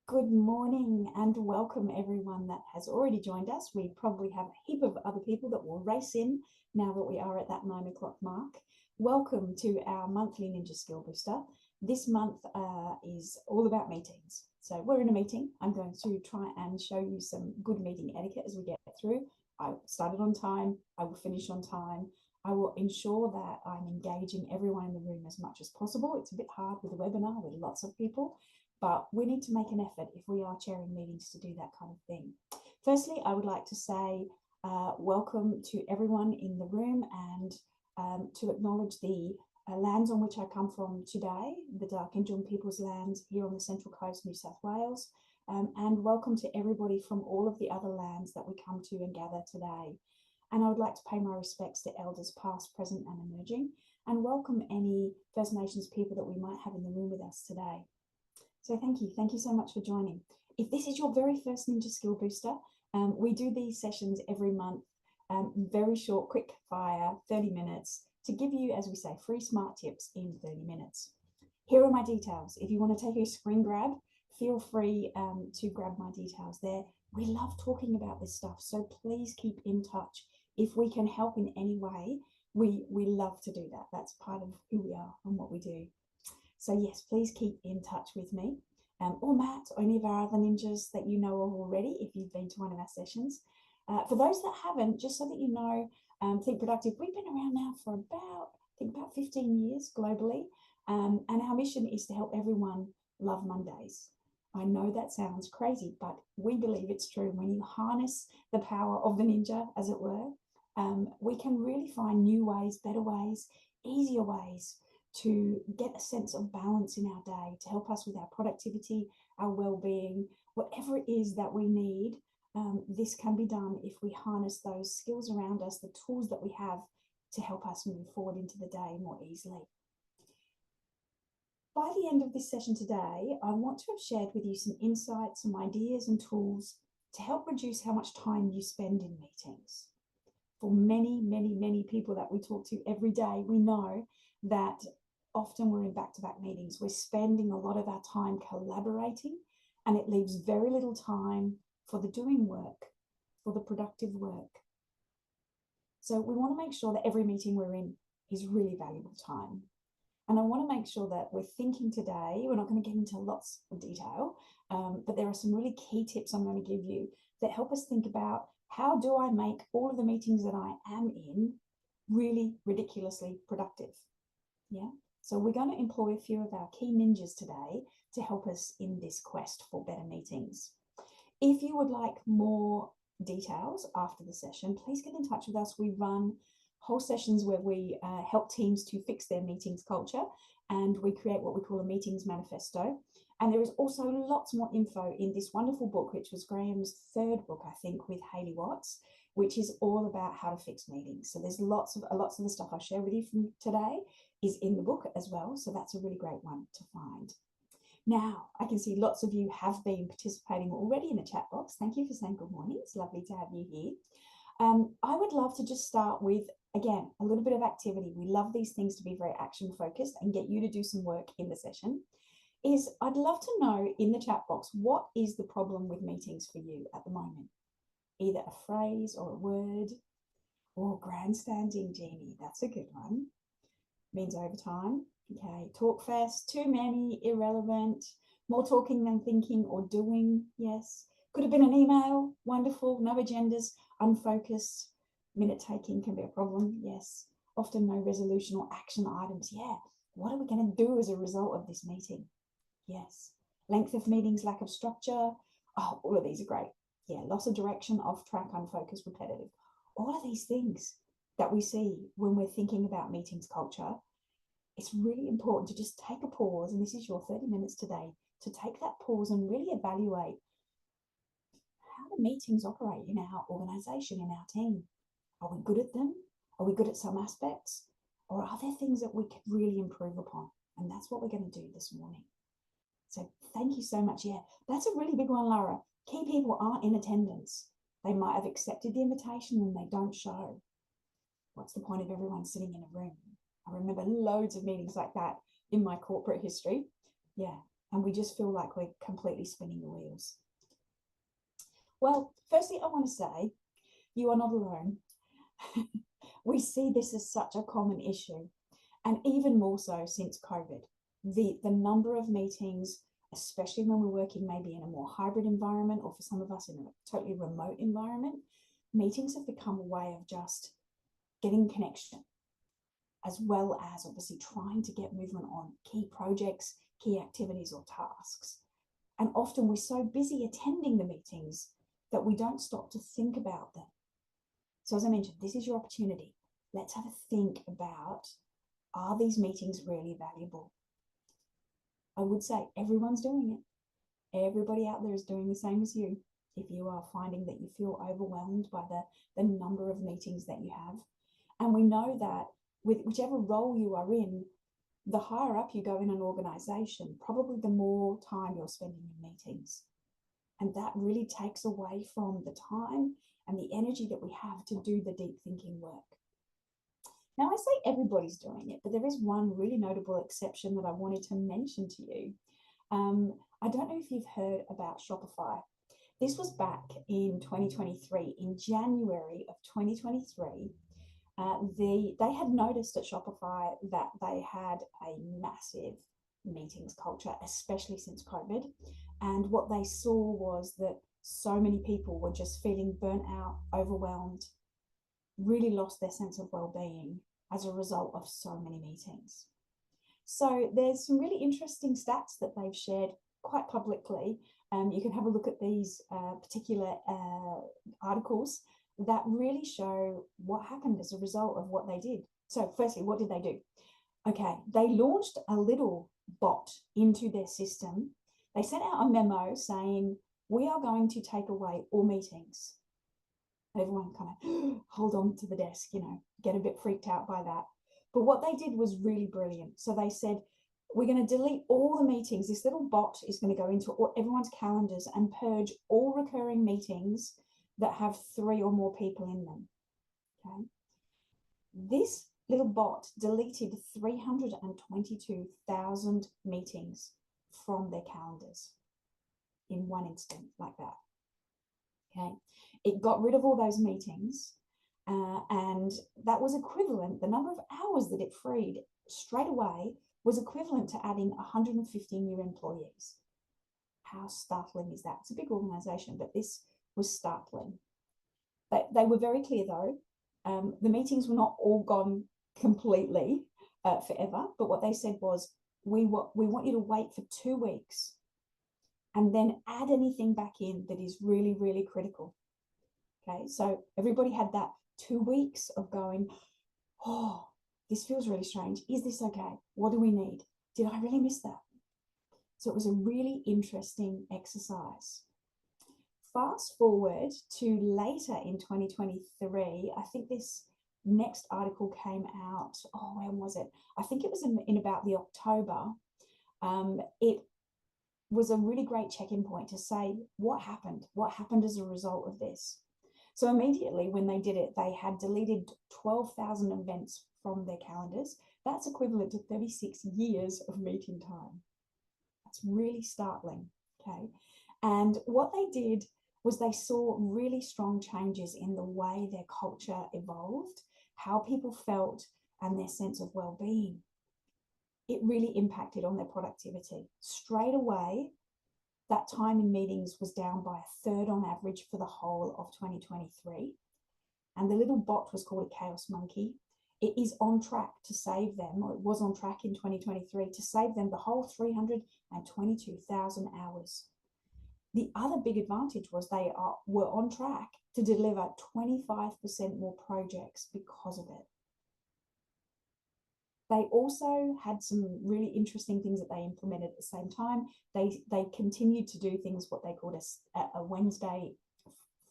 Good morning and welcome everyone that has already joined us. We probably have a heap of other people that will race in now that we are at that 9 o'clock mark. Welcome to our monthly Ninja Skill Booster. This month is all about meetings. So we're in a meeting. I'm going to try and show you some good meeting etiquette as we get through. I started on time. I will finish on time. I will ensure that I'm engaging everyone in the room as much as possible. It's a bit hard with a webinar with lots of people, but we need to make an effort if we are chairing meetings to do that kind of thing. Firstly, I would like to say welcome to everyone in the room and to acknowledge the lands on which I come from today, the Darkinjung People's Lands here on the Central Coast, New South Wales, and welcome to everybody from all of the other lands that we come to and gather today. And I would like to pay my respects to elders past, present and emerging, and welcome any First Nations people that we might have in the room with us today. So thank you so much for joining. If this is your very first Ninja Skill Booster, we do these sessions every month, very short, quick fire, 30 minutes, to give you, as we say, free smart tips in 30 minutes. Here are my details. If you want to take a screen grab, feel free to grab my details there. We love talking about this stuff, so please keep in touch. If we can help in any way, we love to do that. That's part of who we are and what we do. So yes, please keep in touch with me or Matt, or any of our other ninjas that you know of already if you've been to one of our sessions. For those that haven't, just so that you know, Think Productive, we've been around now for about 15 years globally. And our mission is to help everyone love Mondays. I know that sounds crazy, but we believe it's true. When you harness the power of the ninja, as it were, we can really find new ways, better ways, easier ways to get a sense of balance in our day, to help us with our productivity, our well-being, whatever it is that we need. This can be done if we harness those skills around us, the tools that we have to help us move forward into the day more easily. By the end of this session today, I want to have shared with you some insights, some ideas and tools to help reduce how much time you spend in meetings. For many people that we talk to every day, we know that often we're in back-to-back meetings. We're spending a lot of our time collaborating, and it leaves very little time for the doing work, for the productive work. So we want to make sure that every meeting we're in is really valuable time. And I want to make sure that we're thinking today, we're not going to get into lots of detail, but there are some really key tips I'm going to give you that help us think about how do I make all of the meetings that I am in really ridiculously productive? Yeah. So we're going to employ a few of our key ninjas today to help us in this quest for better meetings. If you would like more details after the session, please get in touch with us. We run whole sessions where we help teams to fix their meetings culture, and we create what we call a meetings manifesto. And there is also lots more info in this wonderful book, which was Graham's third book, I think, with Hayley Watts, which is all about how to fix meetings. So there's lots of the stuff I share with you from today is in the book as well. So that's a really great one to find. Now, I can see lots of you have been participating already in the chat box. Thank you for saying good morning. It's lovely to have you here. I would love to just start with, again, a little bit of activity. We love these things to be very action focused and get you to do some work in the session. I'd love to know in the chat box, what is the problem with meetings for you at the moment? Either a phrase or a word, or grandstanding, Jeannie. That's a good one. Means overtime. Okay, talk fast, too many, irrelevant, more talking than thinking or doing. Yes. Could have been an email. Wonderful. No agendas, unfocused. Minute taking can be a problem. Yes. Often no resolution or action items. Yeah. What are we going to do as a result of this meeting? Yes. Length of meetings, lack of structure. Oh, all of these are great. Yeah. Loss of direction, off track, unfocused, repetitive. All of these things that we see when we're thinking about meetings culture, it's really important to just take a pause, and this is your 30 minutes today, to take that pause and really evaluate how the meetings operate in our organization, in our team. Are we good at them? Are we good at some aspects? Or are there things that we could really improve upon? And that's what we're going to do this morning. So thank you so much. Yeah, that's a really big one, Lara. Key people aren't in attendance. They might have accepted the invitation and they don't show. What's the point of everyone sitting in a room? I remember loads of meetings like that in my corporate history. Yeah, and we just feel like we're completely spinning the wheels. Well, firstly, I want to say you are not alone. We see this as such a common issue, and even more so since COVID. The number of meetings, especially when we're working maybe in a more hybrid environment, or for some of us in a totally remote environment, meetings have become a way of just getting connection, as well as obviously trying to get movement on key projects, key activities or tasks. And often we're so busy attending the meetings that we don't stop to think about them. So as I mentioned, this is your opportunity. Let's have a think about, are these meetings really valuable? I would say everyone's doing it. Everybody out there is doing the same as you. If you are finding that you feel overwhelmed by the number of meetings that you have. And we know that with whichever role you are in, the higher up you go in an organization, probably the more time you're spending in meetings. And that really takes away from the time and the energy that we have to do the deep thinking work. Now, I say everybody's doing it, but there is one really notable exception that I wanted to mention to you. I don't know if you've heard about Shopify. This was back in 2023, in January of 2023. They had noticed at Shopify that they had a massive meetings culture, especially since COVID. And what they saw was that so many people were just feeling burnt out, overwhelmed, really lost their sense of well-being as a result of so many meetings. So there's some really interesting stats that they've shared quite publicly. You can have a look at these particular articles that really show what happened as a result of what they did. So firstly, what did they do? Okay, they launched a little bot into their system. They sent out a memo saying, we are going to take away all meetings. Everyone kind of hold on to the desk, get a bit freaked out by that. But what they did was really brilliant. So they said, we're going to delete all the meetings. This little bot is going to go into everyone's calendars and purge all recurring meetings that have 3 or more people in them. Okay. This little bot deleted 322,000 meetings from their calendars in one instant like that. Okay. It got rid of all those meetings, and that was equivalent, the number of hours that it freed straight away was equivalent to adding 150 new employees. How startling is that? It's a big organization, but this was startling. They were very clear though. The meetings were not all gone completely forever, but what they said was, we want you to wait for 2 weeks and then add anything back in that is really, really critical. Okay, so everybody had that 2 weeks of going, oh, this feels really strange. Is this okay? What do we need? Did I really miss that? So it was a really interesting exercise. Fast forward to later in 2023, I think this next article came out, when was it? I think it was in about the October. It was a really great check-in point to say, what happened? What happened as a result of this? So immediately when they did it, they had deleted 12,000 events from their calendars. That's equivalent to 36 years of meeting time. That's really startling, okay? And what they did was they saw really strong changes in the way their culture evolved, how people felt, and their sense of well-being. It really impacted on their productivity. Straight away, that time in meetings was down by 1/3 on average for the whole of 2023. And the little bot was called a Chaos Monkey. It is on track to save them, or it was on track in 2023 to save them the whole 322,000 hours. The other big advantage was they were on track to deliver 25% more projects because of it. They also had some really interesting things that they implemented at the same time. They continued to do things, what they called a Wednesday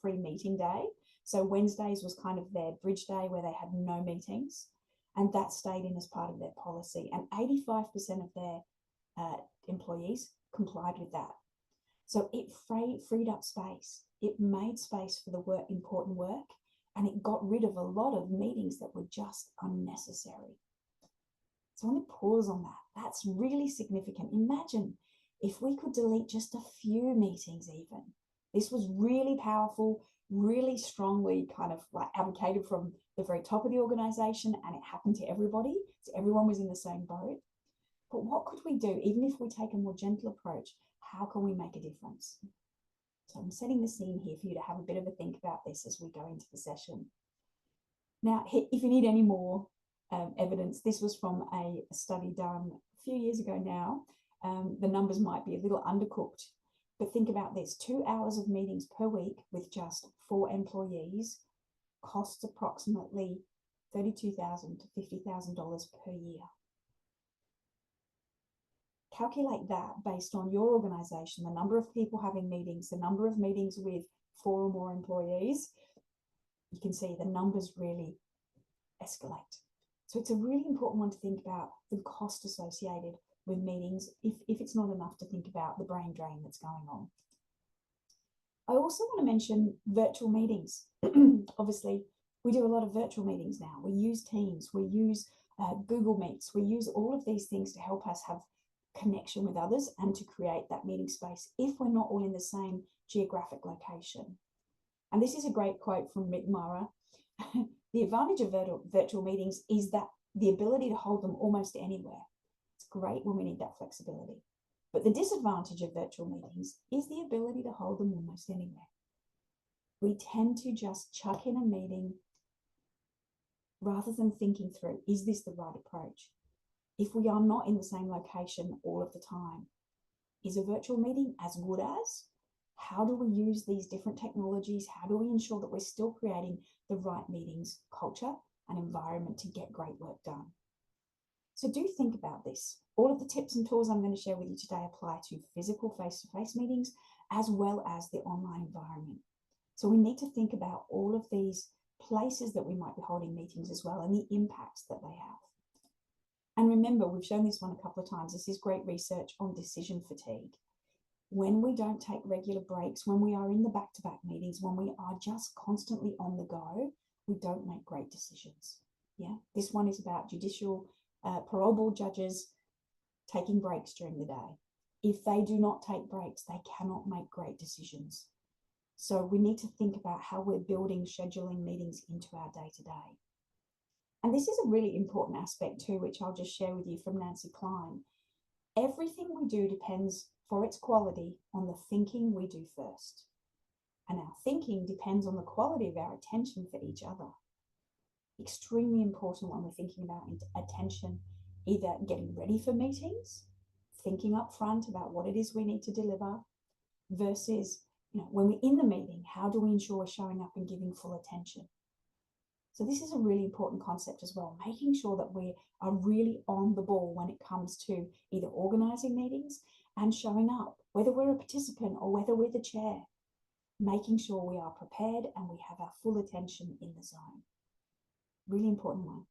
free meeting day. So Wednesdays was kind of their bridge day where they had no meetings, and that stayed in as part of their policy. And 85% of their employees complied with that. So it freed up space. It made space for the important work, and it got rid of a lot of meetings that were just unnecessary. So I want to pause on that. That's really significant. Imagine if we could delete just a few meetings even. This was really powerful, really strongly kind of like advocated from the very top of the organization, and it happened to everybody. So everyone was in the same boat. But what could we do, even if we take a more gentle approach? How can we make a difference? So I'm setting the scene here for you to have a bit of a think about this as we go into the session. Now, if you need any more evidence, this was from a study done a few years ago now. The numbers might be a little undercooked, but think about this. 2 hours of meetings per week with just 4 employees costs approximately $32,000 to $50,000 per year. Calculate that based on your organization, the number of people having meetings, the number of meetings with 4 or more employees. You can see the numbers really escalate. So it's a really important one to think about the cost associated with meetings if it's not enough to think about the brain drain that's going on. I also want to mention virtual meetings. Obviously, we do a lot of virtual meetings now. We use Teams, we use Google Meets, we use all of these things to help us have connection with others and to create that meeting space if we're not all in the same geographic location. And this is a great quote from Mick Mara. The advantage of virtual meetings is that the ability to hold them almost anywhere. It's great when we need that flexibility. But the disadvantage of virtual meetings is the ability to hold them almost anywhere. We tend to just chuck in a meeting rather than thinking through, is this the right approach? If we are not in the same location all of the time, is a virtual meeting as good as? How do we use these different technologies? How do we ensure that we're still creating the right meetings culture and environment to get great work done? So do think about this. All of the tips and tools I'm going to share with you today apply to physical face-to-face meetings as well as the online environment. So we need to think about all of these places that we might be holding meetings as well and the impacts that they have. And remember, we've shown this one a couple of times. This is great research on decision fatigue. When we don't take regular breaks, when we are in the back-to-back meetings, when we are just constantly on the go, we don't make great decisions. Yeah, this one is about judicial parole board judges taking breaks during the day. If they do not take breaks, they cannot make great decisions. So we need to think about how we're building scheduling meetings into our day-to-day. And this is a really important aspect too, which I'll just share with you from Nancy Klein. Everything we do depends for its quality on the thinking we do first. And our thinking depends on the quality of our attention for each other. Extremely important when we're thinking about attention, either getting ready for meetings, thinking up front about what it is we need to deliver, versus when we're in the meeting, how do we ensure we're showing up and giving full attention? So this is a really important concept as well, making sure that we are really on the ball when it comes to either organizing meetings and showing up, whether we're a participant or whether we're the chair, making sure we are prepared and we have our full attention in the zone. Really important one.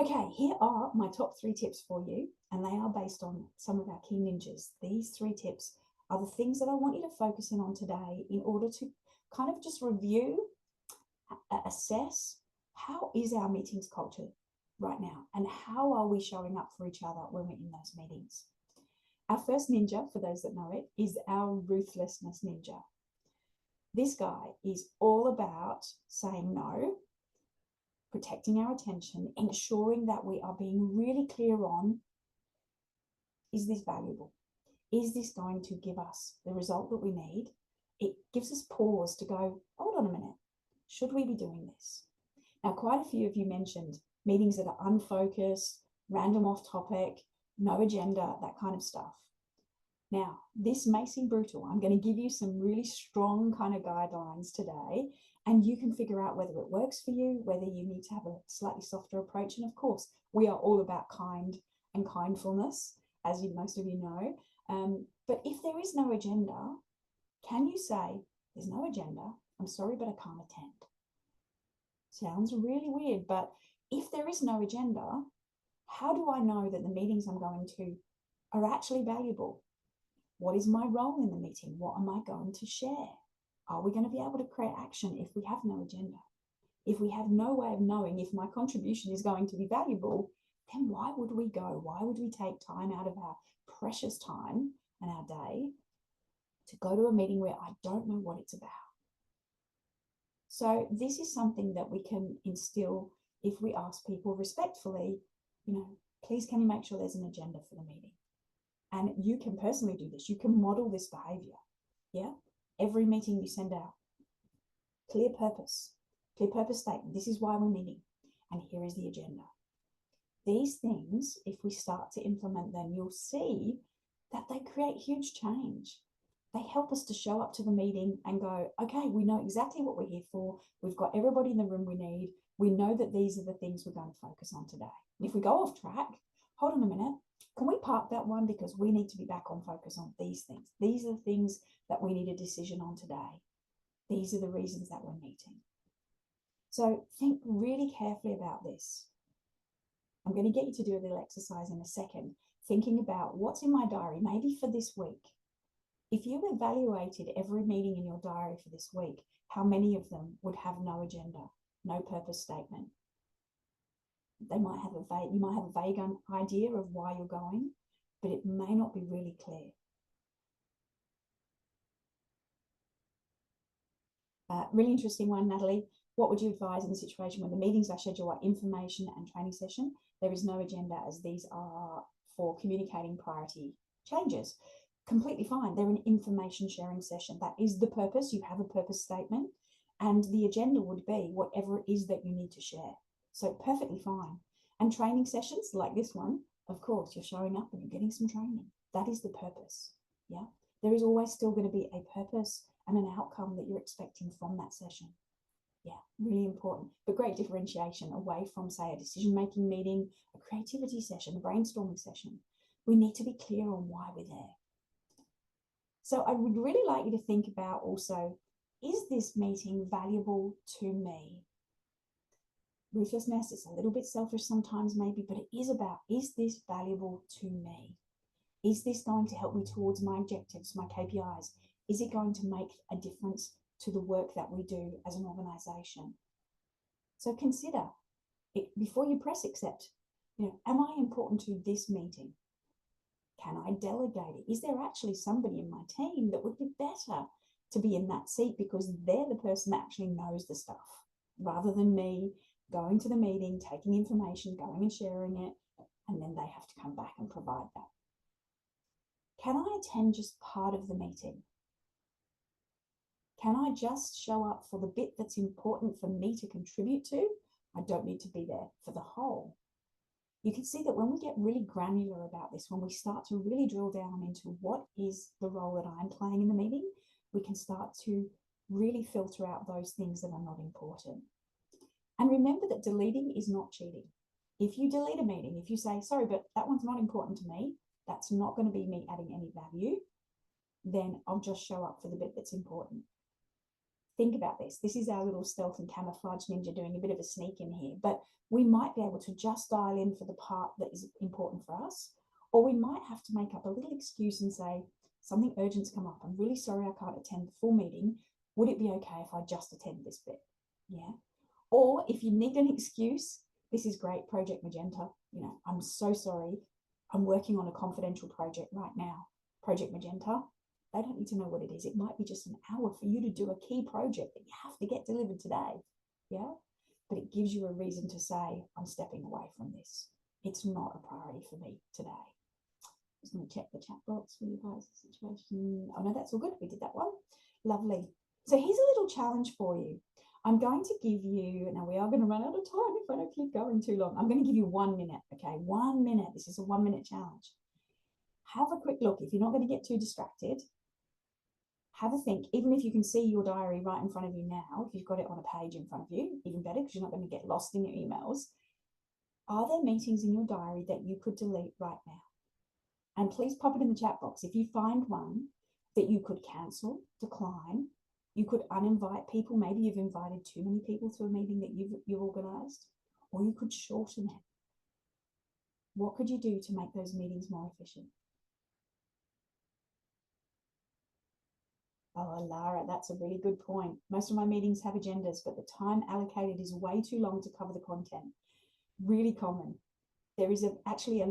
Okay, here are my top 3 tips for you, and they are based on some of our key ninjas. These 3 tips are the things that I want you to focus in on today in order to kind of just review, assess how is our meetings culture right now and how are we showing up for each other when we're in those meetings. Our first ninja, for those that know it, is our ruthlessness ninja. This guy is all about saying no, protecting our attention, ensuring that we are being really clear on, is this valuable? Is this going to give us the result that we need? It gives us pause to go, hold on a minute, should we be doing this? Now, quite a few of you mentioned meetings that are unfocused, random off topic, no agenda, that kind of stuff. Now, this may seem brutal. I'm going to give you some really strong kind of guidelines today, and you can figure out whether it works for you, whether you need to have a slightly softer approach. And of course, we are all about kind and kindfulness, as most of you know. But if there is no agenda, can you say, there's no agenda, I'm sorry, but I can't attend? Sounds really weird, but if there is no agenda, how do I know that the meetings I'm going to are actually valuable? What is my role in the meeting? What am I going to share? Are we going to be able to create action if we have no agenda? If we have no way of knowing if my contribution is going to be valuable, then why would we go? Why would we take time out of our precious time in our day to go to a meeting where I don't know what it's about. So this is something that we can instill if we ask people respectfully, please can you make sure there's an agenda for the meeting? And you can personally do this. You can model this behavior. Yeah. Every meeting you send out, clear purpose statement. This is why we're meeting. And here is the agenda. These things, if we start to implement them, you'll see that they create huge change. They help us to show up to the meeting and go, okay, we know exactly what we're here for. We've got everybody in the room we need. We know that these are the things we're going to focus on today. And if we go off track, hold on a minute, can we park that one because we need to be back on focus on these things? These are the things that we need a decision on today. These are the reasons that we're meeting. So think really carefully about this. I'm going to get you to do a little exercise in a second, thinking about what's in my diary, maybe for this week. If you evaluated every meeting in your diary for this week, how many of them would have no agenda, no purpose statement? You might have a vague idea of why you're going, but it may not be really clear. Really interesting one, Natalie. What would you advise in the situation when the meetings I schedule are information and training session? There is no agenda as these are for communicating priority changes. Completely fine. They're an information sharing session. That is the purpose. You have a purpose statement and the agenda would be whatever it is that you need to share. So perfectly fine. And training sessions like this one, of course, you're showing up and you're getting some training. That is the purpose. Yeah. There is always still going to be a purpose and an outcome that you're expecting from that session. Yeah, really important, but great differentiation away from, say, a decision-making meeting, a creativity session, a brainstorming session. We need to be clear on why we're there. So I would really like you to think about also, is this meeting valuable to me? Ruthlessness, it's a little bit selfish sometimes maybe, but it is about, is this valuable to me? Is this going to help me towards my objectives, my KPIs? Is it going to make a difference to the work that we do as an organization? So consider it before you press accept. Am I important to this meeting? Can I delegate it? Is there actually somebody in my team that would be better to be in that seat because they're the person that actually knows the stuff rather than me going to the meeting, taking information, going and sharing it, and then they have to come back and provide that? Can I attend just part of the meeting? Can I just show up for the bit that's important for me to contribute to? I don't need to be there for the whole. You can see that when we get really granular about this, when we start to really drill down into what is the role that I'm playing in the meeting, we can start to really filter out those things that are not important. And remember that deleting is not cheating. If you delete a meeting, if you say, sorry, but that one's not important to me, that's not going to be me adding any value, then I'll just show up for the bit that's important. Think about this. This is our little stealth and camouflage ninja doing a bit of a sneak in here, but we might be able to just dial in for the part that is important for us, or we might have to make up a little excuse and say, something urgent's come up. I'm really sorry I can't attend the full meeting. Would it be okay if I just attend this bit? Yeah. Or if you need an excuse, this is great, Project Magenta. I'm so sorry. I'm working on a confidential project right now. Project Magenta. They don't need to know what it is. It might be just an hour for you to do a key project that you have to get delivered today. Yeah. But it gives you a reason to say, I'm stepping away from this. It's not a priority for me today. I'm just going to check the chat box for you guys. Situation. Oh no, that's all good. We did that one. Lovely. So here's a little challenge for you. I'm going to give you, now we are going to run out of time if I don't keep going too long. I'm going to give you 1 minute. Okay. 1 minute. This is a 1 minute challenge. Have a quick look. If you're not going to get too distracted, have a think, even if you can see your diary right in front of you now, if you've got it on a page in front of you, even better because you're not going to get lost in your emails. Are there meetings in your diary that you could delete right now? And please pop it in the chat box. If you find one that you could cancel, decline, you could uninvite people. Maybe you've invited too many people to a meeting that you've organized, or you could shorten it. What could you do to make those meetings more efficient? Oh, Lara, that's a really good point. Most of my meetings have agendas, but the time allocated is way too long to cover the content. Really common. there is actually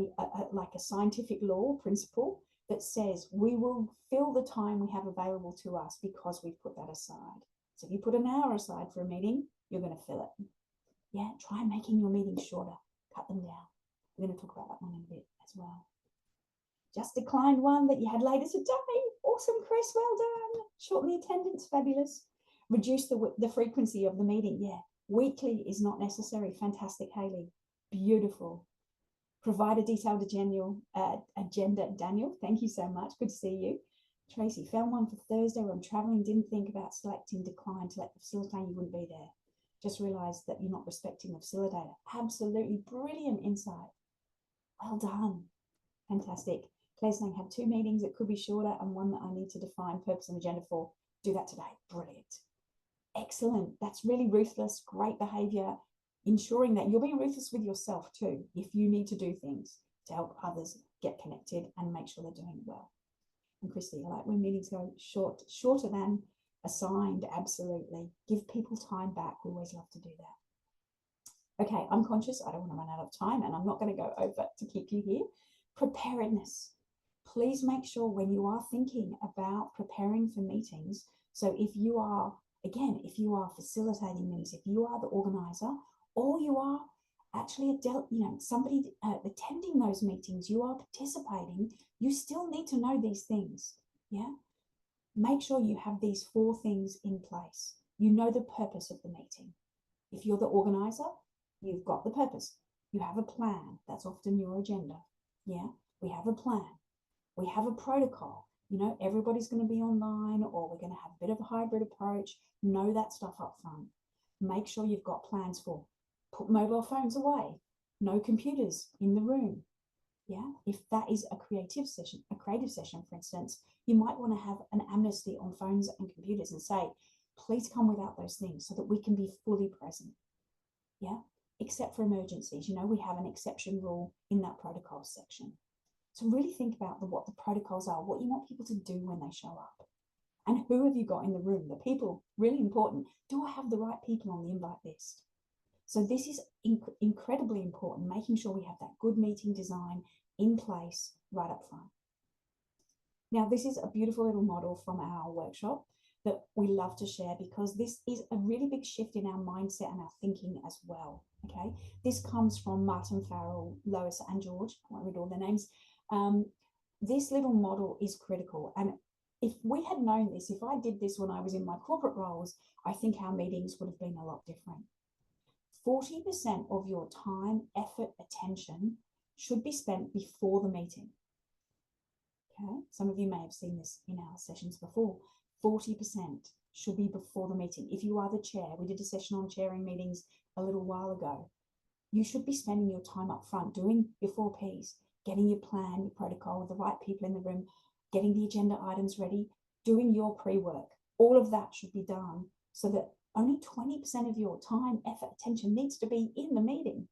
like a scientific law principle that says we will fill the time we have available to us because we've put that aside. So if you put an hour aside for a meeting, you're going to fill it. Yeah, try making your meetings shorter. Cut them down. We're going to talk about that one in a bit as well. Just declined one that you had later today. Awesome, Chris. Well done. Shorten the attendance. Fabulous. Reduce the frequency of the meeting. Yeah, weekly is not necessary. Fantastic, Haley. Beautiful. Provide a detailed agenda. Daniel, thank you so much. Good to see you. Tracy, found one for Thursday where I'm traveling. Didn't think about selecting decline to let the facilitator. You wouldn't be there. Just realized that you're not respecting the facilitator. Absolutely brilliant insight. Well done. Fantastic. Claire's saying have 2 meetings. It could be shorter and one that I need to define purpose and agenda for. Do that today. Brilliant. Excellent. That's really ruthless. Great behavior. Ensuring that you're being ruthless with yourself too, if you need to do things to help others get connected and make sure they're doing it well. And Christy, I like when meetings go shorter than assigned. Absolutely. Give people time back. We always love to do that. Okay, I'm conscious. I don't want to run out of time and I'm not going to go over to keep you here. Preparedness. Please make sure when you are thinking about preparing for meetings, so if you are, again, if you are facilitating meetings, if you are the organizer, or you are actually somebody attending those meetings, you are participating, you still need to know these things. Yeah, make sure you have these 4 things in place. You know the purpose of the meeting. If you're the organizer, you've got the purpose. You have a plan. That's often your agenda. Yeah, we have a plan. We have a protocol. You know, everybody's going to be online, or we're going to have a bit of a hybrid approach. Know that stuff up front. Make sure you've got plans for put mobile phones away, no computers in the room. Yeah, if that is a creative session, for instance, you might want to have an amnesty on phones and computers and say, please come without those things so that we can be fully present. Yeah, except for emergencies. You know, we have an exception rule in that protocol section. So really think about what the protocols are, what you want people to do when they show up. And who have you got in the room? The people, really important. Do I have the right people on the invite list? So this is incredibly important, making sure we have that good meeting design in place right up front. Now, this is a beautiful little model from our workshop that we love to share because this is a really big shift in our mindset and our thinking as well. Okay, this comes from Martin Farrell, Lois and George. I won't read all their names. This little model is critical. And if we had known this, if I did this when I was in my corporate roles, I think our meetings would have been a lot different. 40% of your time, effort, attention should be spent before the meeting. Okay, some of you may have seen this in our sessions before. 40% should be before the meeting. If you are the chair, we did a session on chairing meetings a little while ago. You should be spending your time up front doing your 4 Ps, getting your plan, your protocol with the right people in the room, getting the agenda items ready, doing your pre-work. All of that should be done so that only 20% of your time, effort, attention needs to be in the meeting.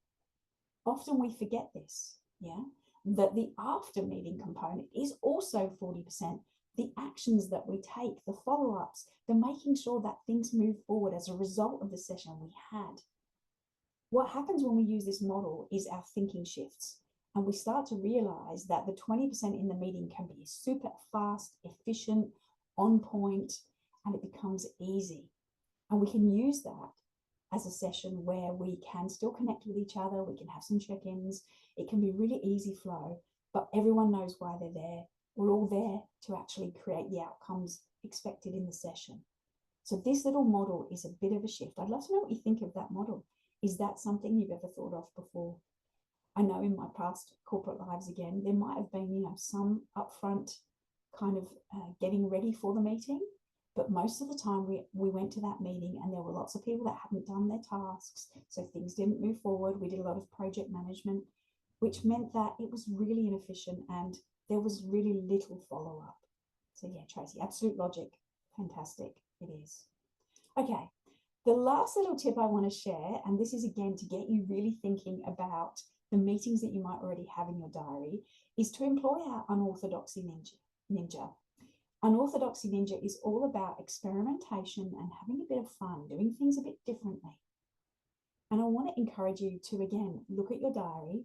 Often we forget this, yeah, that the after meeting component is also 40%. The actions that we take, the follow-ups, the making sure that things move forward as a result of the session we had. What happens when we use this model is our thinking shifts, and we start to realize that the 20% in the meeting can be super fast, efficient, on point, and it becomes easy. And we can use that as a session where we can still connect with each other, we can have some check-ins, it can be really easy flow, but everyone knows why they're there. We're all there to actually create the outcomes expected in the session. So this little model is a bit of a shift. I'd love to know what you think of that model. Is that something you've ever thought of before? I know in my past corporate lives, again, there might have been, some upfront kind of getting ready for the meeting, but most of the time we went to that meeting and there were lots of people that hadn't done their tasks, so things didn't move forward. We did a lot of project management, which meant that it was really inefficient and there was really little follow-up. So yeah, Tracy, absolute logic. Fantastic, it is. Okay, the last little tip I want to share, and this is again to get you really thinking about the meetings that you might already have in your diary, is to employ our unorthodoxy ninja. Unorthodoxy ninja is all about experimentation and having a bit of fun, doing things a bit differently. And I want to encourage you to, again, look at your diary,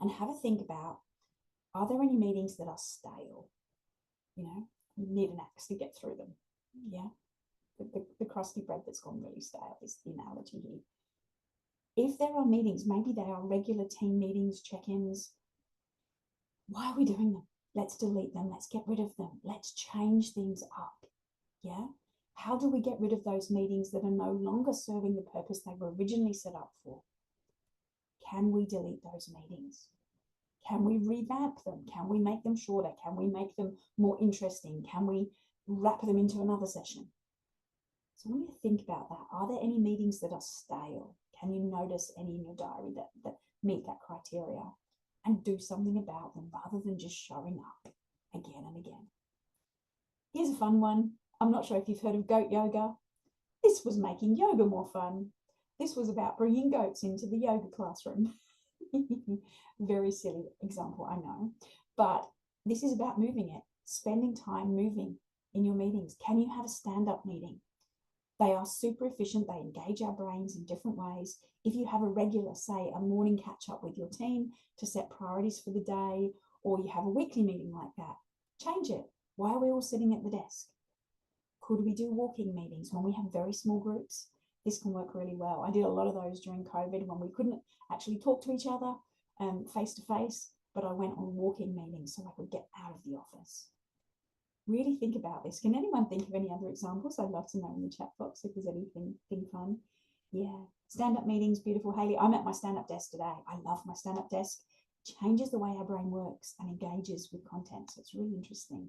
and have a think about, are there any meetings that are stale? You know, you need an axe to get through them. Yeah. The crusty bread that's gone really stale is the analogy here. If there are meetings, maybe they are regular team meetings, check-ins. Why are we doing them? Let's delete them. Let's get rid of them. Let's change things up. Yeah. How do we get rid of those meetings that are no longer serving the purpose they were originally set up for? Can we delete those meetings? Can we revamp them? Can we make them shorter? Can we make them more interesting? Can we wrap them into another session? So I want you to think about that. Are there any meetings that are stale? Can you notice any in your diary that meet that criteria? And do something about them rather than just showing up again and again. Here's a fun one. I'm not sure if you've heard of goat yoga. This was making yoga more fun. This was about bringing goats into the yoga classroom. Very silly example, I know. But this is about moving it, spending time moving in your meetings. Can you have a stand-up meeting? They are super efficient. They engage our brains in different ways. If you have a regular, say, a morning catch-up with your team to set priorities for the day, or you have a weekly meeting like that, change it. Why are we all sitting at the desk? Could we do walking meetings when we have very small groups? This can work really well. I did a lot of those during COVID when we couldn't actually talk to each other face to face, but I went on walking meetings so I could get out of the office. Really think about this. Can anyone think of any other examples? I'd love to know in the chat box if there's anything fun. Yeah, stand-up meetings, beautiful. Haley, I'm at my stand-up desk today. I love my stand-up desk. It changes the way our brain works and engages with content, so it's really interesting.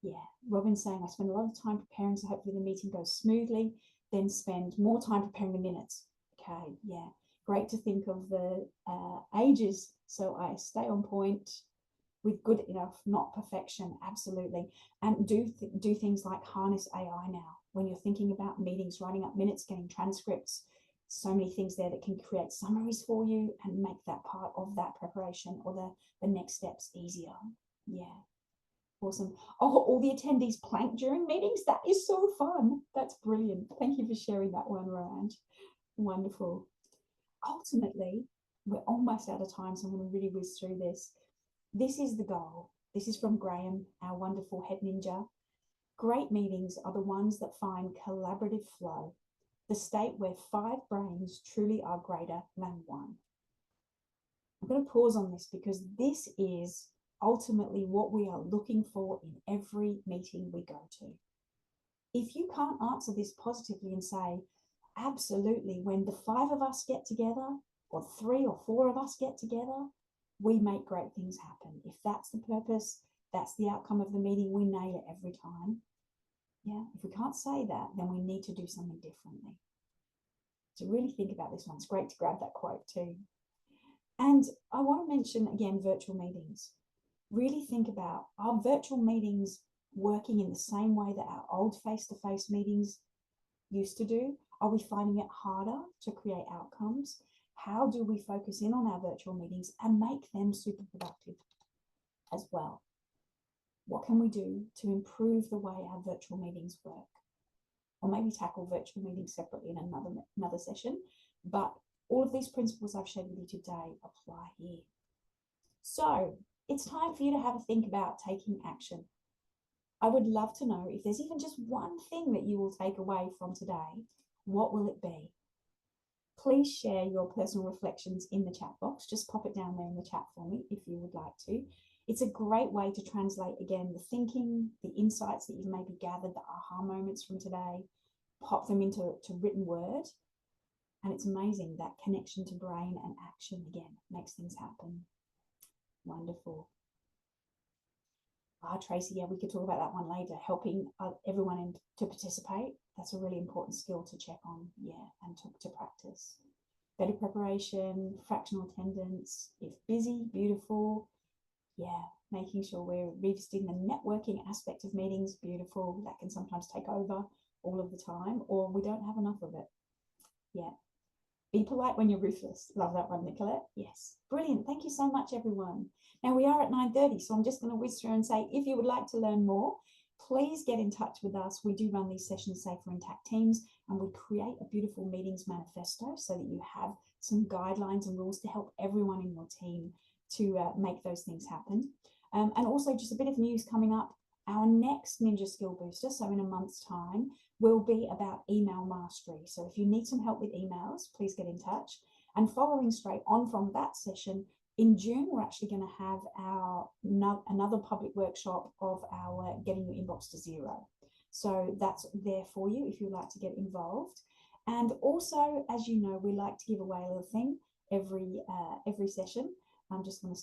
Yeah, Robin's saying I spend a lot of time preparing, so hopefully the meeting goes smoothly, then spend more time preparing the minutes. Okay, yeah, great to think of the ages, so I stay on point with good enough, not perfection. Absolutely. And do things like harness AI now. When you're thinking about meetings, writing up minutes, getting transcripts, so many things there that can create summaries for you and make that part of that preparation or the next steps easier. Yeah. Awesome. Oh, all the attendees plank during meetings. That is so fun. That's brilliant. Thank you for sharing that one, Rand. Wonderful. Ultimately, we're almost out of time, so I'm going to really whiz through this. This is the goal. This is from Graham, our wonderful head ninja. Great meetings are the ones that find collaborative flow, the state where 5 brains truly are greater than one. I'm going to pause on this because this is ultimately what we are looking for in every meeting we go to. If you can't answer this positively and say, absolutely, when the 5 of us get together, or 3 or 4 of us get together, we make great things happen. If that's the purpose, that's the outcome of the meeting, we nail it every time. Yeah, if we can't say that, then we need to do something differently. So really think about this one. It's great to grab that quote too. And I want to mention again, virtual meetings. Really think about, are virtual meetings working in the same way that our old face-to-face meetings used to do? Are we finding it harder to create outcomes? How do we focus in on our virtual meetings and make them super productive as well? What can we do to improve the way our virtual meetings work? Or maybe tackle virtual meetings separately in another session. But all of these principles I've shared with you today apply here. So it's time for you to have a think about taking action. I would love to know if there's even just one thing that you will take away from today. What will it be? Please share your personal reflections in the chat box. Just pop it down there in the chat for me if you would like to. It's a great way to translate, again, the thinking, the insights that you've maybe gathered, the aha moments from today, pop them into written word. And it's amazing, that connection to brain and action, again, makes things happen. Wonderful. Tracy, yeah, we could talk about that one later. Helping everyone to participate. That's a really important skill to check on, yeah, and to practice. Better preparation, fractional attendance. If busy, beautiful. Yeah, making sure we're revisiting the networking aspect of meetings, beautiful. That can sometimes take over all of the time, or we don't have enough of it. Yeah. Be polite when you're ruthless. Love that one, Nicolette. Yes. Brilliant. Thank you so much, everyone. Now we are at 9:30, so I'm just going to whiz through and say, if you would like to learn more, please get in touch with us. We do run these sessions, say, for intact teams, and we create a beautiful meetings manifesto so that you have some guidelines and rules to help everyone in your team make those things happen. And also just a bit of news coming up. Our next Ninja Skill Booster, so in a month's time, will be about email mastery. So if you need some help with emails, please get in touch. And following straight on from that session, in June, we're actually going to have another public workshop of our Getting Your Inbox to Zero. So that's there for you if you'd like to get involved. And also, as you know, we like to give away a little thing every session. I'm just going to